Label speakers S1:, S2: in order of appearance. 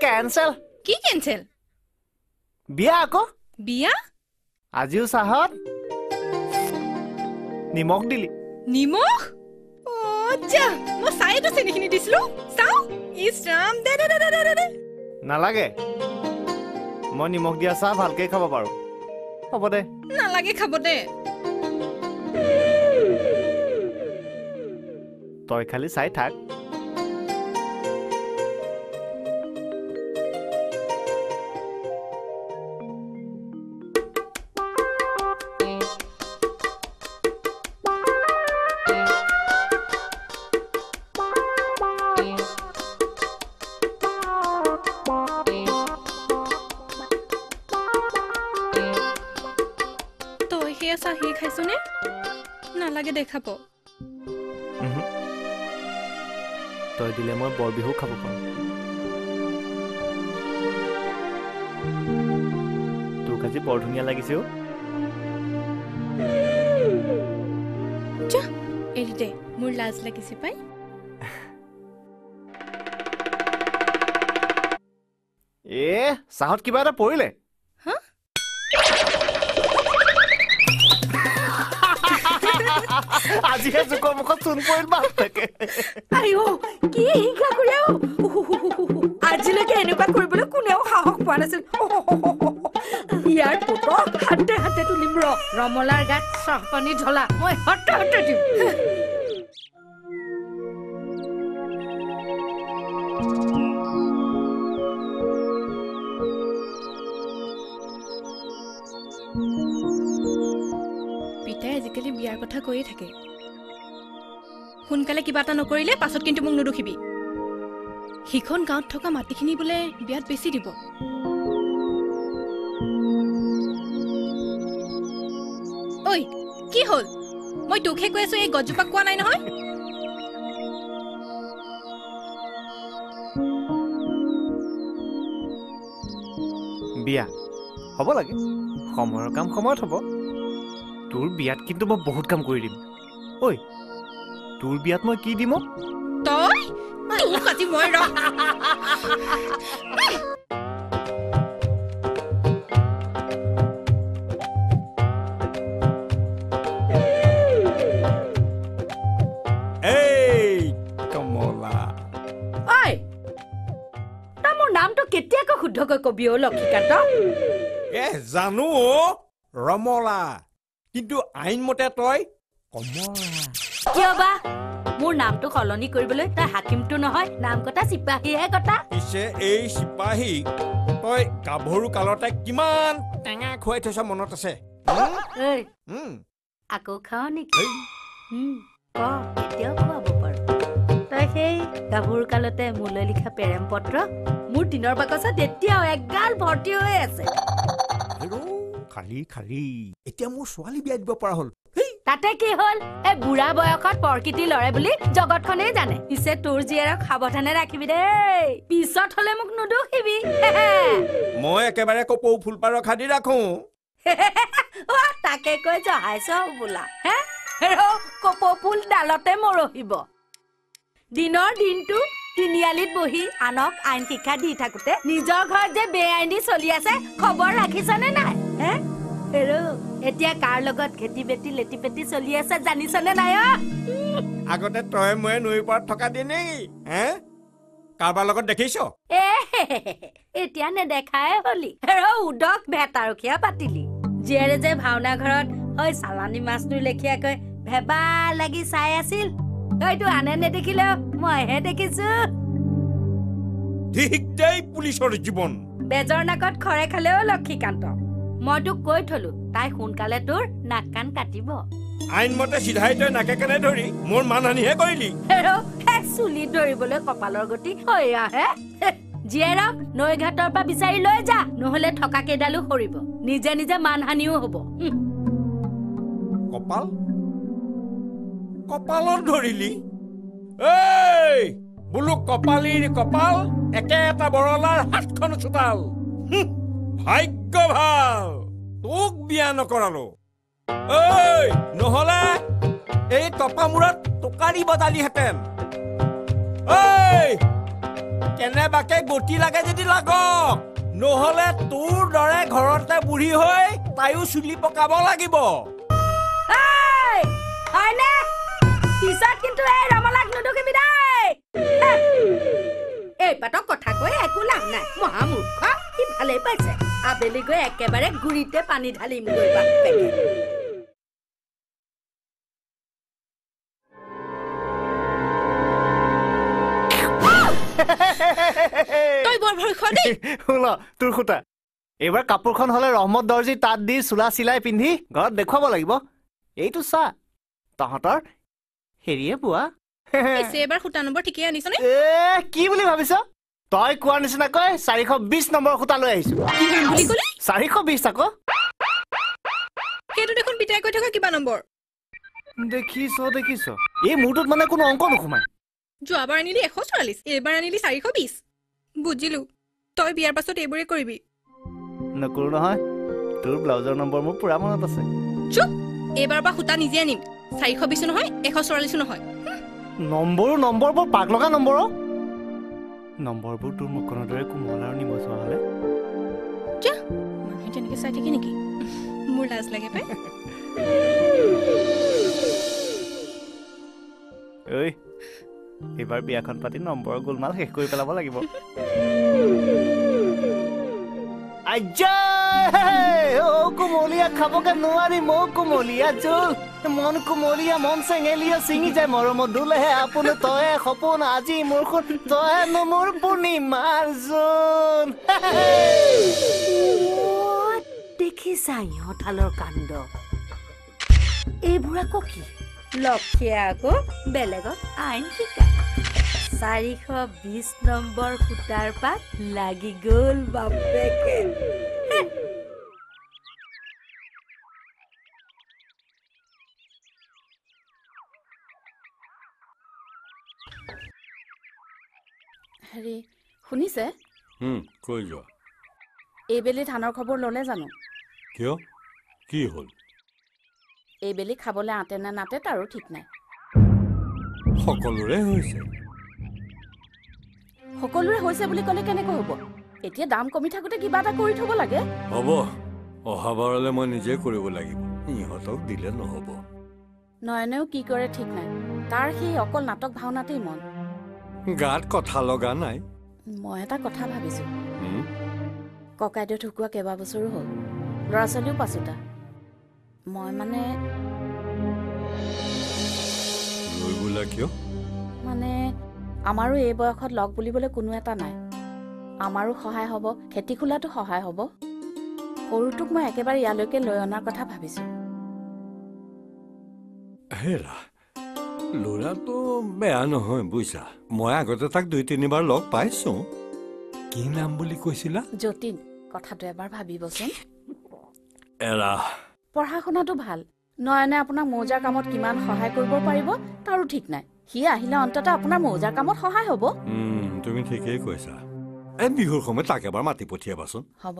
S1: cancel
S2: কি cancel
S1: বিয়া আকৌ
S2: বিয়া
S1: আজিও চাহত নিমখ দিলি
S2: নিমখ যা মই চাইটো চেনিখিনি দিছিলো চাও ইস ৰাম দে দে দে দে দে
S1: নালাগে মই নিমখ দিয়া চাহ ভালকে খাব পাৰো হ'ব দে
S2: নালাগে খাব দে
S1: তই খালি চাই থাক
S2: চাহি খাইছনে নালাগে দেখাব
S1: তই দিলে মই বৰ বিহু খাব পাৰো তোক আজি বৰ ধুনীয়া লাগিছে
S2: যা এৰি দে মোৰ লাজ লাগিছে পাই
S1: চাহত কিবা এটা পৰিলে আজিহে জোকৰ মুখত চূণ পৰিল বাপ থাকে
S3: আইও কি হিংসা কৰিও আজিলৈকে এনেকুৱা কৰিবলৈ কোনেও সাহস পোৱা নাছিল ইয়াৰ পুতক হাতে হাতে তুলিম ৰমলাৰ গাত চাহপানী ঢলা মই হতে হতে দিম
S2: আজিকালি বিয়াৰ কথা কৈয়ে থাকে সোনকালে কিবা এটা নকৰিলে পাছত কিন্তু মোক নুদুখিবি হিখন গাঁৱত থকা মাটিখিনি বোলে বিয়াত বেছি দিব ঐ কি হ'ল মই তোকহে কৈ আছো এই গজজোপা কোৱা নাই নহয়
S1: বিয়া হ'ব লাগে সময়ৰ কাম সময়ত হ'ব তোৰ বিয়াত কিন্তু মই বহুত কাম কৰি দিম ঐ তোৰ বিয়াত মই কি দিম
S2: তই তোক আজি মই ৰ
S4: এই কমলা
S3: ঐ তই মোৰ নামটো কেতিয়াকৈ শুদ্ধকৈ কবি অ লক্ষীকান্ত
S4: জানো ৰমলা কিন্তু আইন মতে তই কমলা
S3: কিয় বা মোৰ নামটো সলনি কৰিবলৈ তই হাকিমটো নহয় নাম কটা চিপাহীহে কটা
S4: পিছে এই চিপাহী তই গাভৰু কালতে কিমান টেঙা খুৱাই থৈছ মনত আছে
S3: আকৌ খাও নেকি কেতিয়াও খুৱাব পাৰো তই সেই গাভৰু কালতে মোলৈ লিখা প্ৰেম পত্ৰ মোৰ দিনৰ বাকচত এতিয়াও এগাল ভৰ্তি হৈ আছে
S4: খালি খালি এতিয়া মোৰ ছোৱালী বিয়া দিব পৰা হ'ল
S3: তাতে কি হ'ল এই বুঢ়া বয়সত প্ৰকৃতি লৰে বুলি জগতখনেই জানে পিছে তোৰ জীয়েৰক সাৱধানে ৰাখিবি দেই পিছত হলে মোক নুদুখিবি
S4: মই একেবাৰে কপৌ ফুলপাৰ খাদি ৰাখো
S3: তাকে কৈ জহাইছ বোলা কপৌ ফুল ডালতে মৰহিব দিনৰ দিনটো তিনিআলিত বহি আনক আইন শিক্ষা দি থাকোতে নিজৰ ঘৰত যে বেআইনী চলি আছে খবৰ ৰাখিছনে নাই এতিয়া কাৰ লগত খেতি বেটি লেটি পেটি চলি আছে জানিছনে নাই
S4: আগতে তই মই নৈ পাৰত থকা দিয়ে নেকি কাৰোবাৰ লগত দেখিছ
S3: এতিয়া নেদেখাই হলি উদক ভেটাৰখীয়া পাতিলি জীয়েৰে যে ভাওনা ঘৰত ঐ চালানী মাছটোৰ লেখীয়াকৈ ভেবা লাগি চাই আছিল তইতো আনে নেদেখিলেও মইহে দেখিছো
S4: পুলিচৰ জীৱন
S3: বেজৰ নাকত খৰে খালেও লক্ষীকান্ত মই তোক কৈ থলো তাই সোনকালে তোৰ নাক কাণ কাটিব
S4: আইন মতে চিধাই তই নাকে কাণে ধৰি মোৰ মানহানিহে কৰিলি
S3: চুলি ধৰিবলৈ কপালৰ গতি হৈ আহে জীয়েৰক নৈ ঘাটৰ পৰা বিচাৰি লৈ যা নহলে থকা কেইডালো সৰিব নিজে নিজে মানহানিও হব
S4: কপাল কপালত ধৰিলি বোলো কপালীৰ কপাল একে এটা বৰলাৰ হাতখন চোতাল ভাগ্য ভাল তোক বিয়া নকৰালো নহলে এই টপা মূৰত টোকাৰি বজালিহেঁতেন কেনেবাকে গতি লাগে যদি লাগক নহলে তোৰ দৰে ঘৰতে বুঢ়ী হৈ তাইও চুলি পকাব লাগিব
S3: এই হয়নে পিছত কিন্তু এই ৰমলাক নুদুকিবি দেই এই পাতক কথা কৈ একো লাভ নাই মহামূৰ্খ সি ভালেই পাইছে আবেলি গৈ একেবাৰে গুৰিতে পানী ঢালিম গৈ বাপেকে
S2: তই বৰ ভয় খোৱা দেই
S1: শুন তোৰ খুটা এইবাৰ কাপোৰখন হলে ৰহমত দৰ্জী তাত দি চোলা চিলাই পিন্ধি ঘৰত দেখুৱাব লাগিব এইটো চা তহঁতৰ হেৰিয়ে পোৱা
S2: পিছে এবাৰ সূতা নম্বৰ ঠিকেই আনিছনে
S1: কি বুলি ভাবিছ তই কোৱাৰ নিচিনাকৈ 420 নম্বৰ খুটা লৈ আহিছো
S2: কি বুলি ক'লি
S1: 420 আকৌ
S2: সেইটো দেখোন পিতাই কৈ থকা কিবা নম্বৰ
S1: দেখিছ এই মূৰটোত মানে কোনো অংক নোসোমায়
S2: যোৱাবাৰ আনিলি 144 এইবাৰ আনিলি 420 বুজিলো তই বিয়াৰ পাছত এইবোৰে কৰিবি
S1: নকৰো নহয় তোৰ ব্লাউজৰ নম্বৰ মোৰ পুৰা মনত আছে
S2: চুপ এইবাৰ বা সূতা নিজে আনিম 420 নহয় 144 নহয়
S1: নম্বৰ বৰ পাক লগা নম্বৰ নম্বৰবোৰ তোৰ মুখনৰ দৰে কোমল আৰু নিমচোৱা হলে
S2: মানুহে তেনেকে চাই থাকে নেকি মোৰ লাজ লাগে পাই
S1: ঐ এইবাৰ বিয়াখন পাতি নম্বৰৰ গোলমাল শেষ কৰি পেলাব লাগিব কুমলীয়া খাবকে নোৱাৰি মৌ কুমলীয়া জোল মন কুমলীয়া মন চেঙেলীয়া ছিঙি যায় মৰমত দোলেহে আপোন তয়ে সপোন আজি মোৰ খুন তয়ে মোৰ পূৰ্ণিমাৰ জোন
S3: দেখিছা ইহঁতালৰ কাণ্ড এইবোৰ আকৌ কি লক্ষীয়ে আকৌ বেলেগত আইন শিকায় 420 নম্বৰ সূতাৰ পাত লাগি গ'ল বাপেকে
S5: হেৰি শুনিছে
S4: কৈ যোৱা
S5: এইবেলি ধানৰ খবৰ ল'লে জানো
S4: কিয় কি হ'ল
S5: এইবেলি খাবলৈ আঁতে নে নাতে তাৰো ঠিক নাই
S4: সকলোৰে হৈছে
S5: বুলি ক'লে কেনেকৈ হ'ব এতিয়া দাম কমি থাকোঁতে কিবা এটা কৰি থ'ব লাগে
S4: হ'ব অহাবাৰলৈ মই নিজে কৰিব লাগিব ইহঁতক দিলে নহ'ব
S5: নয়নেও কি কৰে ঠিক নাই তাৰ সেই অকল নাটক ভাওনাতেই মন
S4: গাত কথা লগা নাই
S5: মই এটা কথা ভাবিছোঁ ককাইদেউ ঢুকুৱা কেইবাবছৰো হ'ল ল'ৰা ছোৱালীও পাছোতা মই মানে
S4: কিয়
S5: মানে আমাৰো এই বয়সত লগ বুলিবলৈ কোনো এটা নাই আমাৰো সহায় হ'ব খেতি খোলাটো সহায় হ'ব সৰুটোক মই একেবাৰে ইয়ালৈকে লৈ অনাৰ কথা ভাবিছোঁ
S4: হেৰা ল'ৰাটো বেয়া নহয় বুজিছা মই আগতে তাক 2-3বাৰ লগ পাইছোঁ কি নাম বুলি কৈছিলা
S5: যতীন কথাটো এবাৰ ভাবিবচোন
S4: এৰা
S5: পঢ়া শুনাটো ভাল নয়নে আপোনাক মৌজাৰ কামত কিমান সহায় কৰিব পাৰিব তাৰো ঠিক নাই সি আহিলে অন্ততঃ আপোনাৰ মৌজাৰ কামত সহায় হ'ব
S4: তুমি ঠিকেই কৈছা এই বিহুৰ সময়ত তাক এবাৰ মাতি পঠিয়াবাচোন
S5: হ'ব